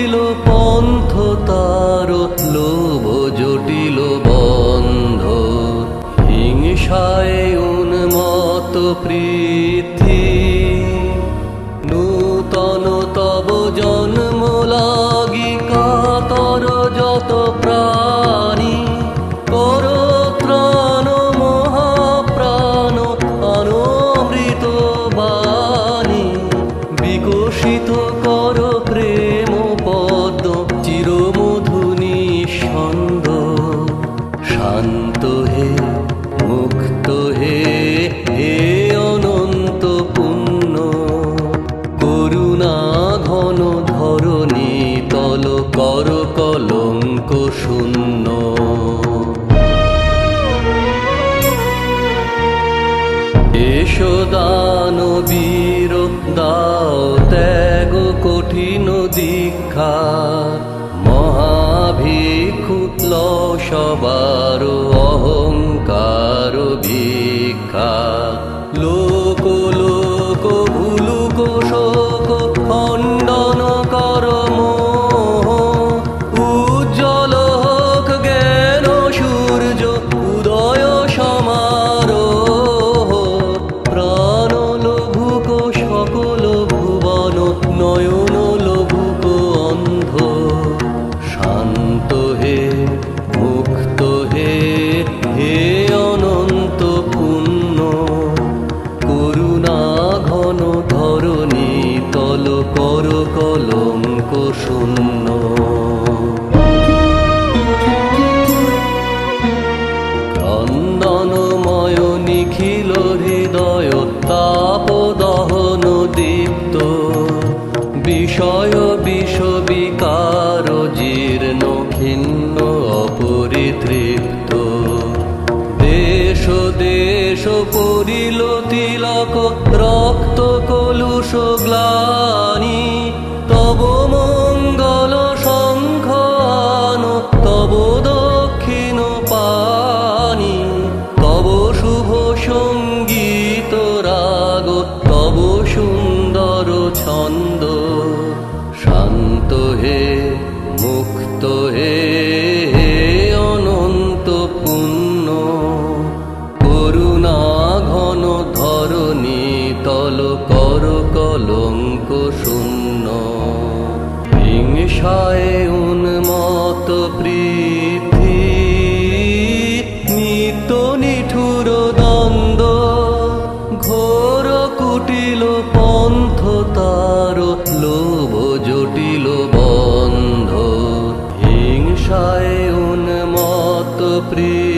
কুটিল পন্থ তার লোভ জটিল বন্ধ হিংসায় উন্মত্ত পৃথ্বী নূতন তব জন্ম লাগি কাতর যত প্রাণী কর ত্রাণ মহাপ্রাণ অনমৃত বাণী বিকশিত কর প্রেম পদ্ম চিরমধু নিঃসন্দ শান্ত হে মুক্ত হে হে অনন্ত পুণ্য করুণা ঘন ধরণী তল কর কলঙ্ক শূন্য এসো দানবীর দাও ত্যাগ কঠিন দীক্ষা মহাভিক্ষু লও সবার অহংকার ভিক্ষা লোক লোক ভুলুক শোক খণ্ডন কর মোহ উজ্জ্বল হোক জ্ঞান সূর্য উদয় সমারোহ প্রাণ লঘুক সকল ভুবন নয়ন লঘুক অন্ধ শান্ত হে মুক্ত হে হে অনন্ত পুণ্য করুণা ঘন ধরণী তল কর কলঙ্ক শূন্য ক্রন্দনময় নিখিল হৃদয় তাপ দহন দীপ্ত বিষয় বিষ বিকার জীর্ণ খিন্ন অপরিতৃপ্ত দেশ দেশ পরিল তিলক রক্ত কলুষ গ্লানি তব মঙ্গল শঙ্খ আন তব দক্ষিণ পানি তব শুভ সঙ্গীত রাগ তব সুন্দর ছন্দ শান্ত হে মুক্ত হে হে অনন্ত পুণ্য করুণা ঘন ধরণী তল কর কলঙ্ক শূন্য হিংসায় উন্মত্ত পৃথ্বী নিত্য নিঠুর দ্বন্দ্ব ঘোর কুটিল পন্থ তার লোভ জটিল বন্ধ হিংসায় উন্মত্ত পৃথ্বী